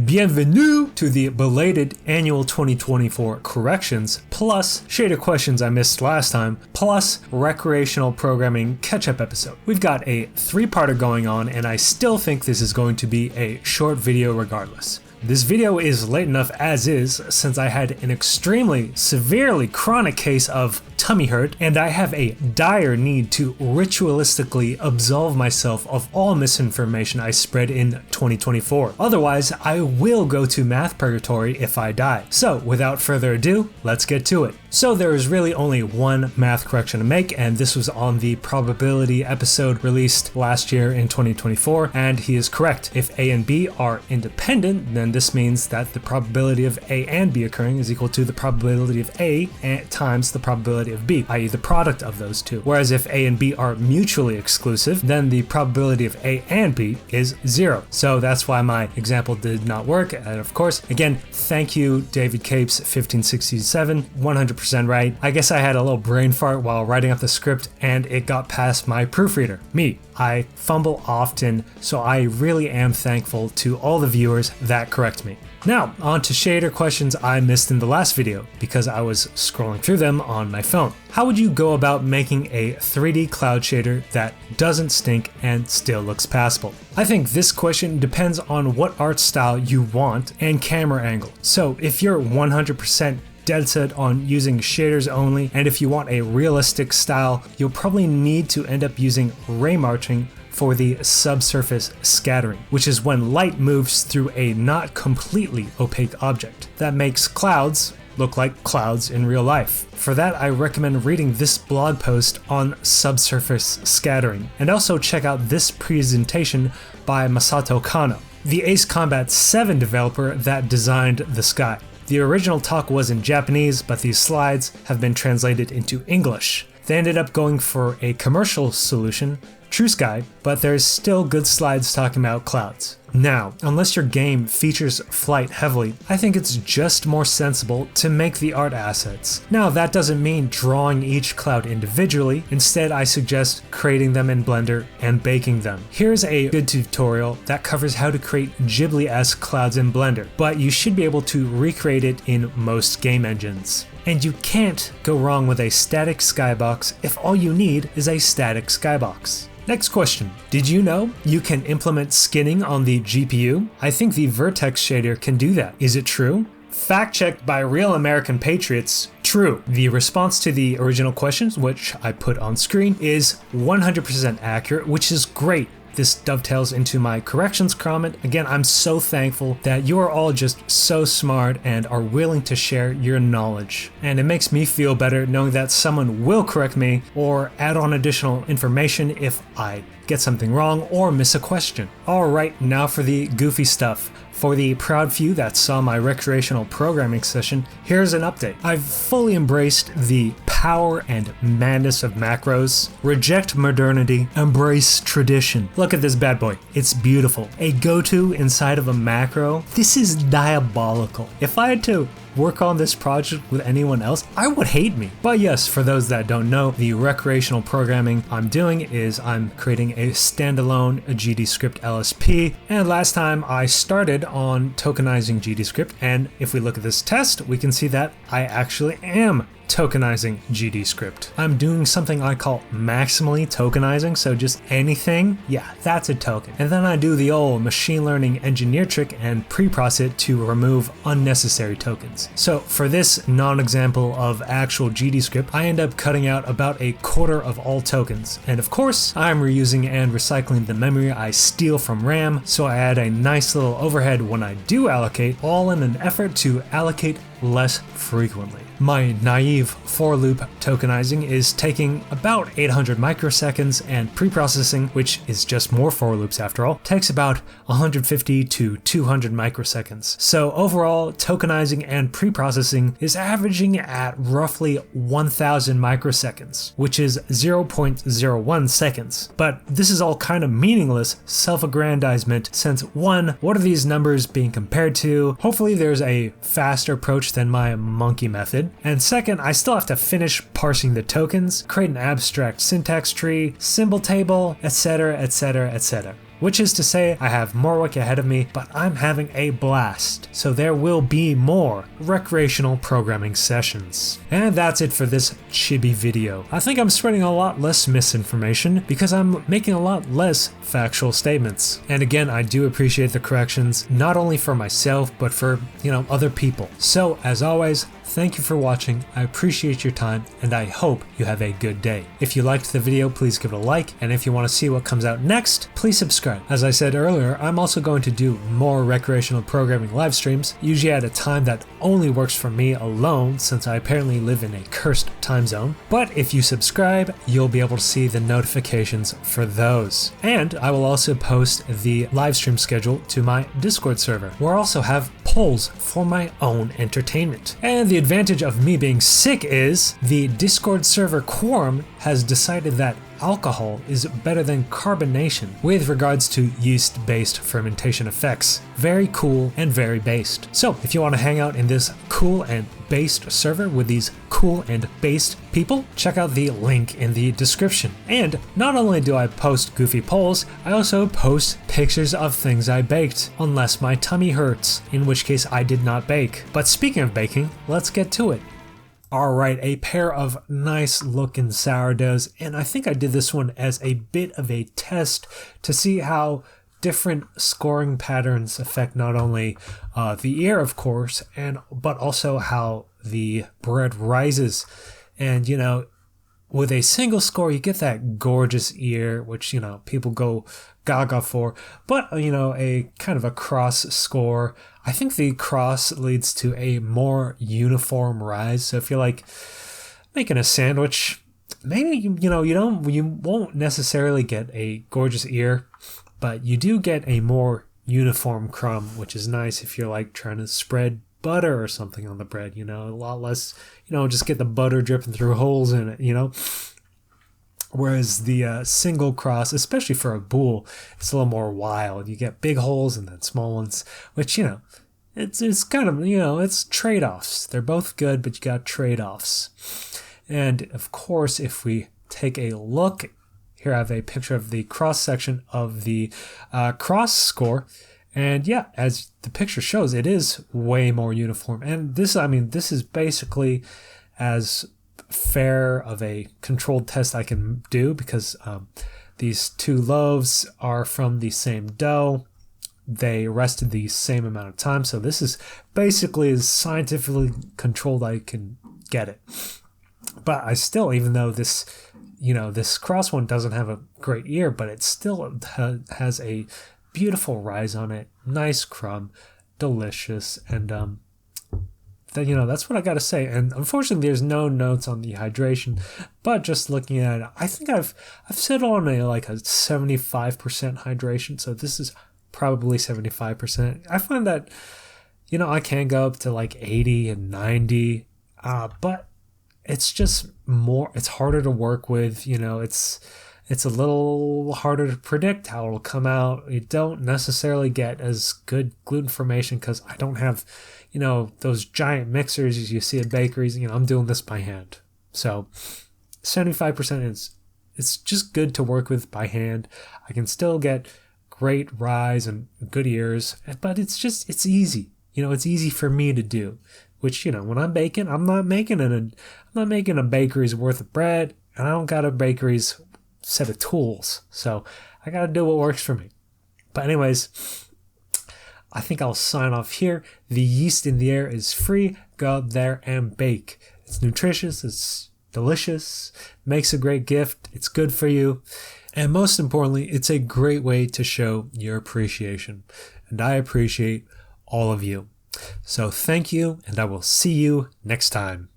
Bienvenue to the belated annual 2024 corrections, plus shader questions I missed last time, plus recreational programming catch-up episode. We've got a three-parter going on, and I still think this is going to be a short video regardless. This video is late enough as is, since I had an extremely severely chronic case of tummy hurt, and I have a dire need to ritualistically absolve myself of all misinformation I spread in 2024. Otherwise, I will go to math purgatory if I die. So, without further ado, let's get to it. So there is really only one math correction to make, and this was on the probability episode released last year in 2024, and he is correct. If A and B are independent, then this means that the probability of A and B occurring is equal to the probability of A times the probability of B, i.e. the product of those two. Whereas if A and B are mutually exclusive, then the probability of A and B is 0. So that's why my example did not work. And of course, again, thank you, David Capes, 1567, 100% right. I guess I had a little brain fart while writing up the script and it got past my proofreader. Me. I fumble often, so I really am thankful to all the viewers that correct me. Now, on to shader questions I missed in the last video because I was scrolling through them on my phone. How would you go about making a 3D cloud shader that doesn't stink and still looks passable? I think this question depends on what art style you want and camera angle. So if you're 100% dead set on using shaders only, and if you want a realistic style, you'll probably need to end up using ray marching for the subsurface scattering, which is when light moves through a not completely opaque object. That makes clouds look like clouds in real life. For that, I recommend reading this blog post on subsurface scattering, and also check out this presentation by Masato Kano, the Ace Combat 7 developer that designed the sky. The original talk was in Japanese, but these slides have been translated into English. They ended up going for a commercial solution, True Sky, but there's still good slides talking about clouds. Now, unless your game features flight heavily, I think it's just more sensible to make the art assets. Now, that doesn't mean drawing each cloud individually. Instead, I suggest creating them in Blender and baking them. Here's a good tutorial that covers how to create Ghibli-esque clouds in Blender, but you should be able to recreate it in most game engines. And you can't go wrong with a static skybox if all you need is a static skybox. Next question. Did you know you can implement skinning on the GPU? I think the Vertex shader can do that. Is it true? Fact checked by real American patriots. True. The response to the original questions, which I put on screen, is 100% accurate, which is great. This dovetails into my corrections comment. Again, I'm so thankful that you are all just so smart and are willing to share your knowledge. And it makes me feel better knowing that someone will correct me or add on additional information if I get something wrong or miss a question. Alright, now for the goofy stuff. For the proud few that saw my recreational programming session, here's an update. I've fully embraced the power and madness of macros. Reject modernity, embrace tradition. Look at this bad boy. It's beautiful. A go-to inside of a macro. This is diabolical. If I had to work on this project with anyone else, I would hate me. But yes, for those that don't know, the recreational programming I'm doing is I'm creating a standalone GDScript LSP, and last time I started on tokenizing GDScript, and if we look at this test, we can see that I actually am tokenizing GDScript. I'm doing something I call maximally tokenizing, so just anything, yeah, that's a token. And then I do the old machine learning engineer trick and pre-process it to remove unnecessary tokens. So for this non-example of actual GDScript, I end up cutting out about a quarter of all tokens. And of course, I'm reusing and recycling the memory I steal from RAM, so I add a nice little overhead when I do allocate, all in an effort to allocate less frequently. My naive for loop tokenizing is taking about 800 microseconds, and pre-processing, which is just more for loops after all, takes about 150 to 200 microseconds. So overall, tokenizing and pre-processing is averaging at roughly 1000 microseconds, which is 0.01 seconds. But this is all kind of meaningless self-aggrandizement since 1, what are these numbers being compared to? Hopefully there's a faster approach than my monkey method. And second, I still have to finish parsing the tokens, create an abstract syntax tree, symbol table, etc, etc, etc. which is to say I have more work ahead of me, but I'm having a blast. So there will be more recreational programming sessions. And that's it for this chibi video. I think I'm spreading a lot less misinformation because I'm making a lot less factual statements. And again, I do appreciate the corrections, not only for myself, but for, other people. So as always, thank you for watching, I appreciate your time, and I hope you have a good day. If you liked the video, please give it a like, and if you want to see what comes out next, please subscribe. As I said earlier, I'm also going to do more recreational programming live streams, usually at a time that only works for me alone, since I apparently live in a cursed time zone. But if you subscribe, you'll be able to see the notifications for those. And I will also post the live stream schedule to my Discord server, where I also have polls for my own entertainment. And the advantage of me being sick is the Discord server quorum has decided that alcohol is better than carbonation with regards to yeast-based fermentation effects. Very cool and very based. So if you want to hang out in this cool and based server with these cool and based people, check out the link in the description. And not only do I post goofy polls, I also post pictures of things I baked, unless my tummy hurts, in which case I did not bake. But speaking of baking, let's get to it. Alright, a pair of nice looking sourdoughs, and I think I did this one as a bit of a test to see how different scoring patterns affect not only the ear, of course, but also how the bread rises. And with a single score, you get that gorgeous ear, which people go gaga for. But a kind of a cross score, I think the cross leads to a more uniform rise. So if you're like making a sandwich, maybe you won't necessarily get a gorgeous ear, but you do get a more uniform crumb, which is nice if you're like trying to spread butter or something on the bread. A lot less, just get the butter dripping through holes in it. Whereas the single cross, especially for a boule, it's a little more wild. You get big holes and then small ones, which, it's kind of, it's trade-offs. They're both good, but you got trade-offs. And of course, if we take a look, here I have a picture of the cross-section of the cross score. And yeah, as the picture shows, it is way more uniform. And this is basically as fair of a controlled test I can do, because these two loaves are from the same dough. They rested the same amount of time, so this is basically as scientifically controlled I can get it. But I still, even though this cross one doesn't have a great ear, but it still has a beautiful rise on it, nice crumb, delicious, and that's what I gotta say. And unfortunately, there's no notes on the hydration, but just looking at it, I think I've settled on a 75% hydration. So this is probably 75%. I find that I can go up to 80 and 90, but it's just more. It's harder to work with. It's a little harder to predict how it'll come out. You don't necessarily get as good gluten formation because I don't have, those giant mixers you see at bakeries. I'm doing this by hand. So 75% it's just good to work with by hand. I can still get great rise and good ears, but it's easy. It's easy for me to do, which, when I'm baking, I'm not making a bakery's worth of bread, and I don't got a bakery's set of tools, so I gotta do what works for me. But anyways, I think I'll sign off here. The yeast in the air is free. Go out there and bake. It's nutritious, it's delicious, makes a great gift, it's good for you, and most importantly, it's a great way to show your appreciation, and I appreciate all of you. So thank you, and I will see you next time.